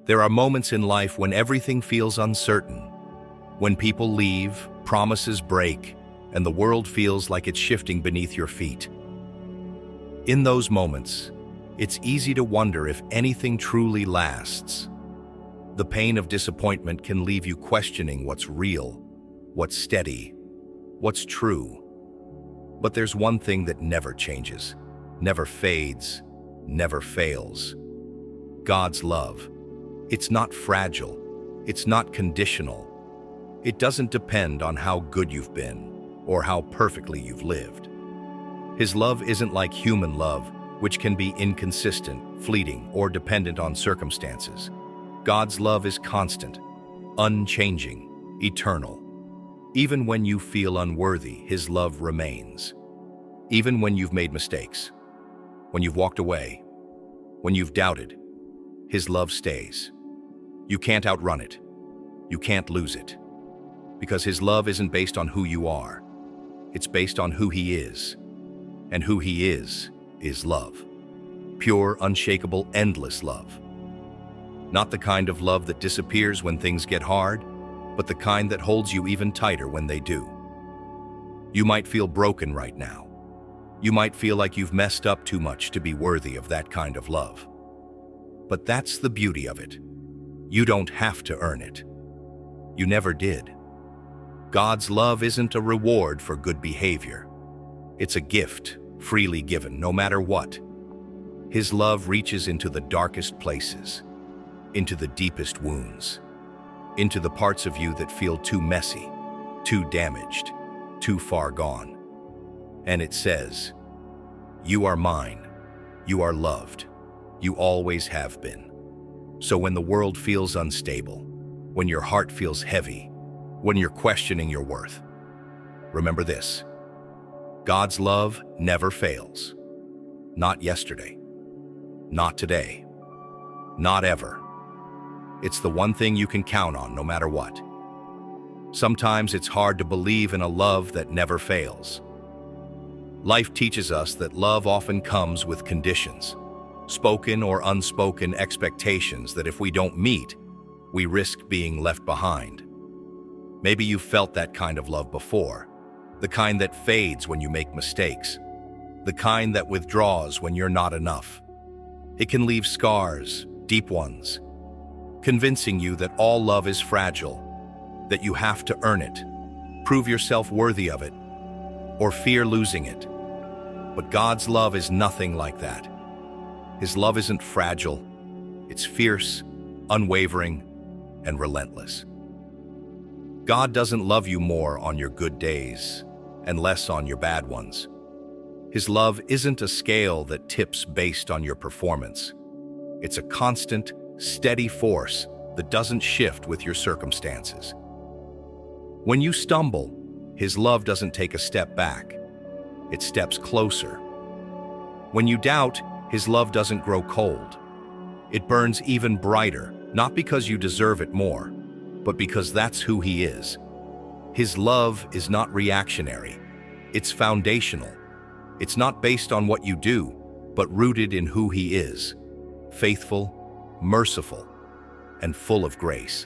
There are moments in life when everything feels uncertain, when people leave, promises break, and the world feels like it's shifting beneath your feet. In those moments, it's easy to wonder if anything truly lasts. The pain of disappointment can leave you questioning what's real, what's steady, what's true. But there's one thing that never changes, never fades, never fails. God's love. It's not fragile. It's not conditional. It doesn't depend on how good you've been or how perfectly you've lived. His love isn't like human love, which can be inconsistent, fleeting, or dependent on circumstances. God's love is constant, unchanging, eternal. Even when you feel unworthy, His love remains. Even when you've made mistakes, when you've walked away, when you've doubted, His love stays. You can't outrun it. You can't lose it. Because His love isn't based on who you are. It's based on who He is. And who He is love. Pure, unshakable, endless love. Not the kind of love that disappears when things get hard, but the kind that holds you even tighter when they do. You might feel broken right now. You might feel like you've messed up too much to be worthy of that kind of love. But that's the beauty of it. You don't have to earn it. You never did. God's love isn't a reward for good behavior. It's a gift, freely given, no matter what. His love reaches into the darkest places, into the deepest wounds, into the parts of you that feel too messy, too damaged, too far gone. And it says, "You are mine, you are loved, you always have been." So when the world feels unstable, when your heart feels heavy, when you're questioning your worth, remember this: God's love never fails. Not yesterday, not today, not ever. It's the one thing you can count on no matter what. Sometimes it's hard to believe in a love that never fails. Life teaches us that love often comes with conditions, spoken or unspoken expectations that if we don't meet, we risk being left behind. Maybe you've felt that kind of love before, the kind that fades when you make mistakes, the kind that withdraws when you're not enough. It can leave scars, deep ones, convincing you that all love is fragile, that you have to earn it, prove yourself worthy of it, or fear losing it. But God's love is nothing like that. His love isn't fragile. It's fierce, unwavering, and relentless. God doesn't love you more on your good days and less on your bad ones. His love isn't a scale that tips based on your performance. It's a constant, steady force that doesn't shift with your circumstances. When you stumble, His love doesn't take a step back. It steps closer. When you doubt, His love doesn't grow cold. It burns even brighter, not because you deserve it more, but because that's who He is. His love is not reactionary. It's foundational. It's not based on what you do, but rooted in who He is: faithful, merciful, and full of grace.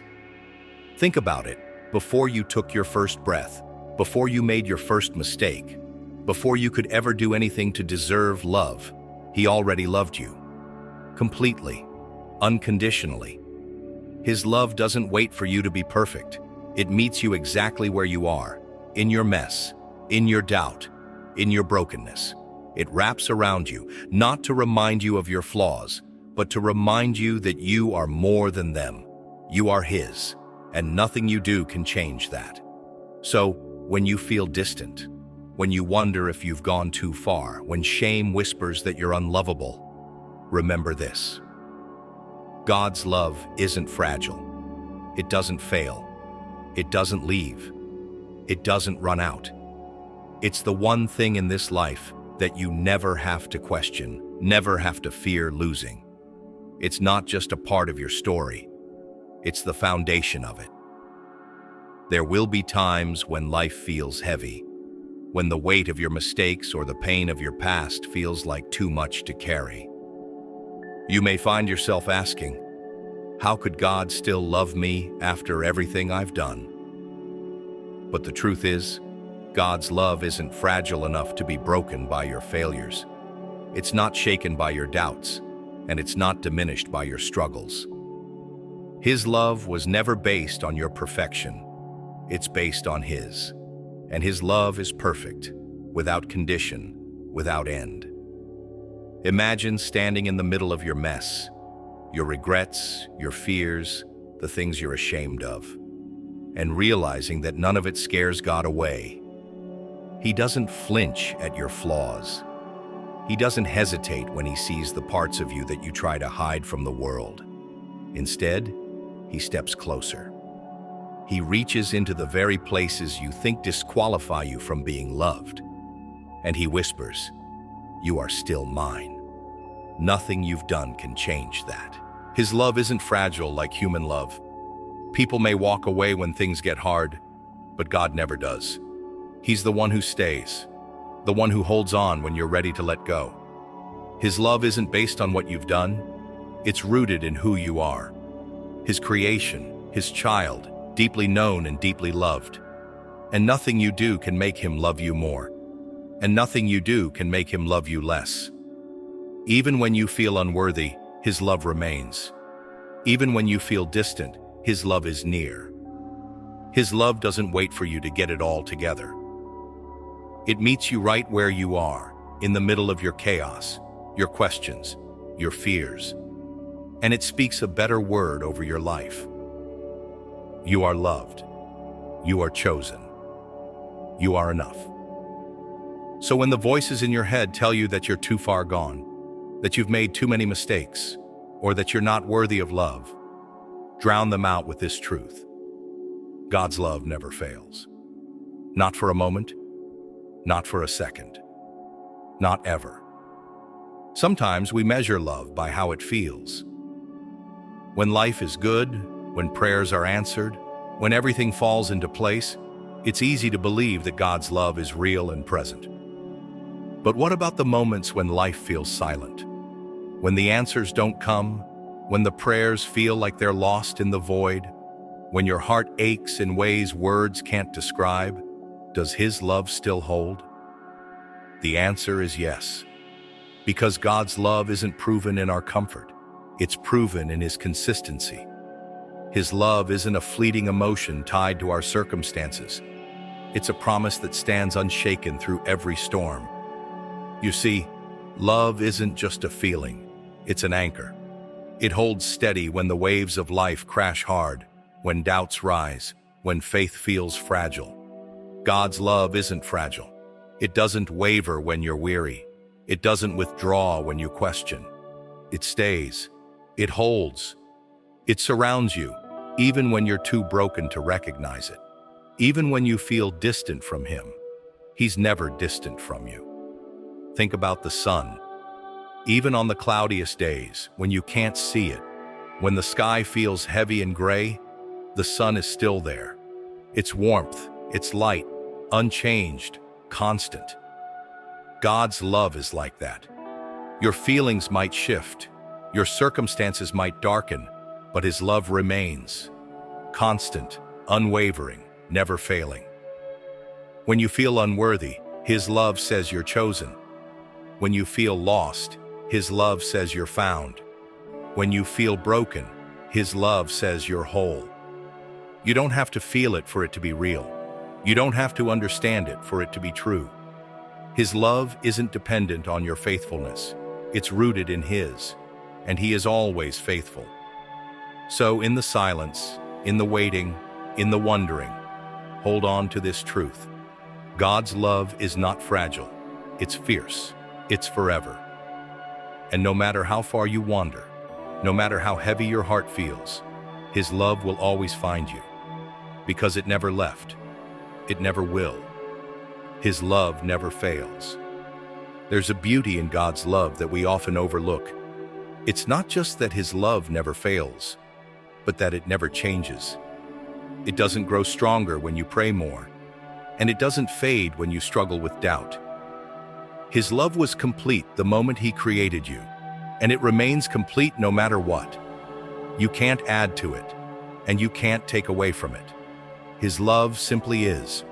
Think about it. Before you took your first breath, before you made your first mistake, before you could ever do anything to deserve love, He already loved you. Completely, unconditionally. His love doesn't wait for you to be perfect. It meets you exactly where you are, in your mess, in your doubt, in your brokenness. It wraps around you, not to remind you of your flaws, but to remind you that you are more than them. You are His, and nothing you do can change that. So, when you feel distant, when you wonder if you've gone too far, when shame whispers that you're unlovable, remember this: God's love isn't fragile. It doesn't fail. It doesn't leave. It doesn't run out. It's the one thing in this life that you never have to question, never have to fear losing. It's not just a part of your story. It's the foundation of it. There will be times when life feels heavy, when the weight of your mistakes or the pain of your past feels like too much to carry. You may find yourself asking, How could God still love me after everything I've done? But the truth is, God's love isn't fragile enough to be broken by your failures. It's not shaken by your doubts, and it's not diminished by your struggles. His love was never based on your perfection. It's based on His. And His love is perfect, without condition, without end. Imagine standing in the middle of your mess, your regrets, your fears, the things you're ashamed of, and realizing that none of it scares God away. He doesn't flinch at your flaws. He doesn't hesitate when He sees the parts of you that you try to hide from the world. Instead, He steps closer. He reaches into the very places you think disqualify you from being loved. And He whispers, "You are still mine." Nothing you've done can change that. His love isn't fragile like human love. People may walk away when things get hard, but God never does. He's the one who stays, the one who holds on when you're ready to let go. His love isn't based on what you've done. It's rooted in who you are. His creation, His child, deeply known and deeply loved. And nothing you do can make Him love you more. And nothing you do can make Him love you less. Even when you feel unworthy, His love remains. Even when you feel distant, His love is near. His love doesn't wait for you to get it all together. It meets you right where you are, in the middle of your chaos, your questions, your fears. And it speaks a better word over your life. You are loved. You are chosen. You are enough. So when the voices in your head tell you that you're too far gone, that you've made too many mistakes, or that you're not worthy of love, drown them out with this truth. God's love never fails. Not for a moment, not for a second, not ever. Sometimes we measure love by how it feels. When life is good, when prayers are answered, when everything falls into place, it's easy to believe that God's love is real and present. But what about the moments when life feels silent? When the answers don't come, when the prayers feel like they're lost in the void, when your heart aches in ways words can't describe, does His love still hold? The answer is yes. Because God's love isn't proven in our comfort, it's proven in His consistency. His love isn't a fleeting emotion tied to our circumstances. It's a promise that stands unshaken through every storm. You see, love isn't just a feeling, it's an anchor. It holds steady when the waves of life crash hard, when doubts rise, when faith feels fragile. God's love isn't fragile. It doesn't waver when you're weary. It doesn't withdraw when you question. It stays. It holds. It surrounds you, even when you're too broken to recognize it. Even when you feel distant from Him, He's never distant from you. Think about the sun. Even on the cloudiest days, when you can't see it, when the sky feels heavy and gray, the sun is still there. Its warmth, its light, unchanged, constant. God's love is like that. Your feelings might shift, your circumstances might darken, but His love remains. Constant, unwavering, never failing. When you feel unworthy, His love says you're chosen. When you feel lost, His love says you're found. When you feel broken, His love says you're whole. You don't have to feel it for it to be real. You don't have to understand it for it to be true. His love isn't dependent on your faithfulness. It's rooted in His, and He is always faithful. So in the silence, in the waiting, in the wondering, hold on to this truth. God's love is not fragile. It's fierce. It's forever. And no matter how far you wander, no matter how heavy your heart feels, His love will always find you. Because it never left. It never will. His love never fails. There's a beauty in God's love that we often overlook. It's not just that His love never fails, but that it never changes. It doesn't grow stronger when you pray more, and it doesn't fade when you struggle with doubt. His love was complete the moment He created you, and it remains complete no matter what. You can't add to it, and you can't take away from it. His love simply is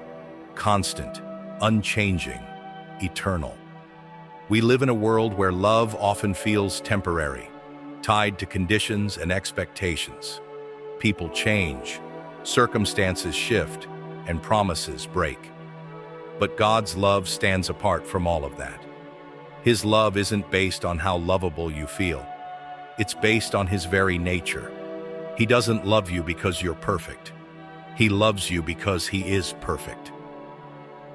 constant, unchanging, eternal. We live in a world where love often feels temporary, tied to conditions and expectations. People change, circumstances shift, and promises break. But God's love stands apart from all of that. His love isn't based on how lovable you feel. It's based on His very nature. He doesn't love you because you're perfect. He loves you because He is perfect.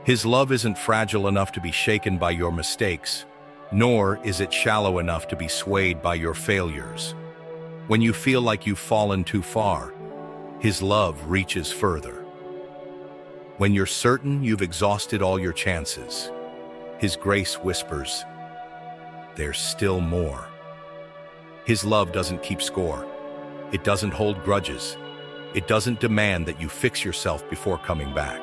His love isn't fragile enough to be shaken by your mistakes, nor is it shallow enough to be swayed by your failures. When you feel like you've fallen too far, His love reaches further. When you're certain you've exhausted all your chances, His grace whispers, "There's still more." His love doesn't keep score. It doesn't hold grudges. It doesn't demand that you fix yourself before coming back.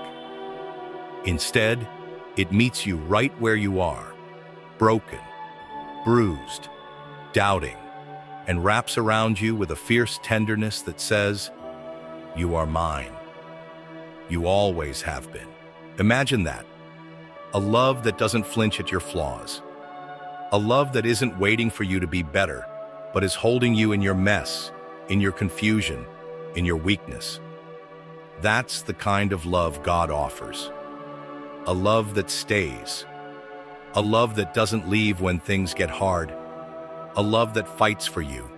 Instead, it meets you right where you are, broken, bruised, doubting, and wraps around you with a fierce tenderness that says, "You are mine. You always have been." Imagine that. A love that doesn't flinch at your flaws. A love that isn't waiting for you to be better, but is holding you in your mess, in your confusion, in your weakness. That's the kind of love God offers. A love that stays. A love that doesn't leave when things get hard. A love that fights for you,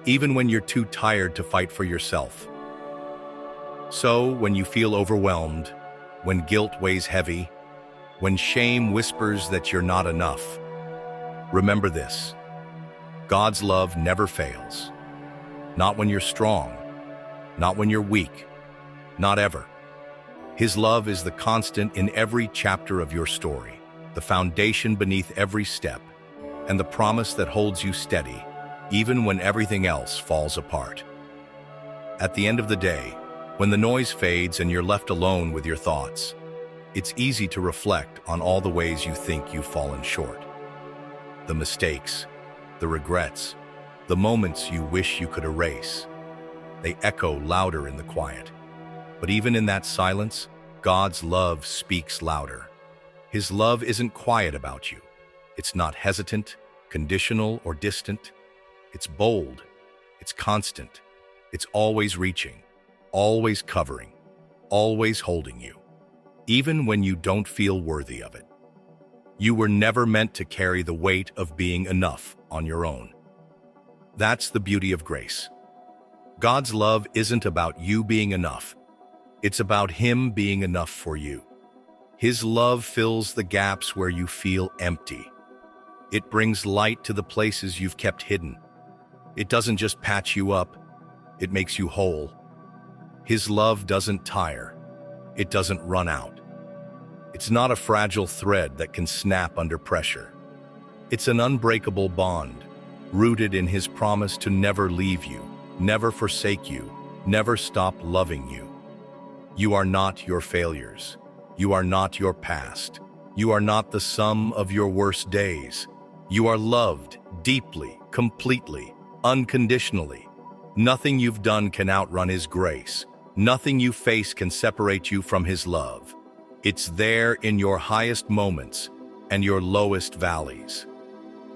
even when you're too tired to fight for yourself. So, when you feel overwhelmed, when guilt weighs heavy, when shame whispers that you're not enough, remember this: God's love never fails. Not when you're strong, not when you're weak, not ever. His love is the constant in every chapter of your story, the foundation beneath every step, and the promise that holds you steady, even when everything else falls apart. At the end of the day, when the noise fades and you're left alone with your thoughts, it's easy to reflect on all the ways you think you've fallen short. The mistakes, the regrets, the moments you wish you could erase. They echo louder in the quiet. But even in that silence, God's love speaks louder. His love isn't quiet about you. It's not hesitant, conditional, or distant. It's bold. It's constant. It's always reaching, always covering, always holding you, even when you don't feel worthy of it. You were never meant to carry the weight of being enough on your own. That's the beauty of grace. God's love isn't about you being enough. It's about Him being enough for you. His love fills the gaps where you feel empty. It brings light to the places you've kept hidden. It doesn't just patch you up, it makes you whole. His love doesn't tire. It doesn't run out. It's not a fragile thread that can snap under pressure. It's an unbreakable bond, rooted in His promise to never leave you, never forsake you, never stop loving you. You are not your failures. You are not your past. You are not the sum of your worst days. You are loved deeply, completely, unconditionally. Nothing you've done can outrun His grace. Nothing you face can separate you from His love. It's there in your highest moments and your lowest valleys.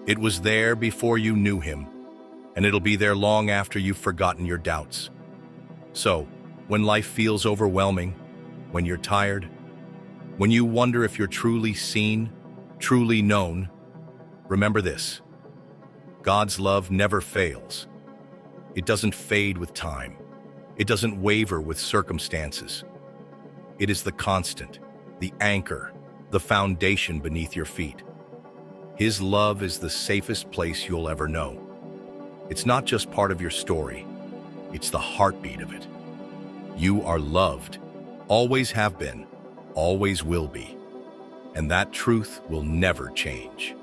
It was there before you knew Him, and it'll be there long after you've forgotten your doubts. So, when life feels overwhelming, when you're tired, when you wonder if you're truly seen, truly known, remember this: God's love never fails. It doesn't fade with time. It doesn't waver with circumstances. It is the constant, the anchor, the foundation beneath your feet. His love is the safest place you'll ever know. It's not just part of your story. It's the heartbeat of it. You are loved, always have been, always will be. And that truth will never change.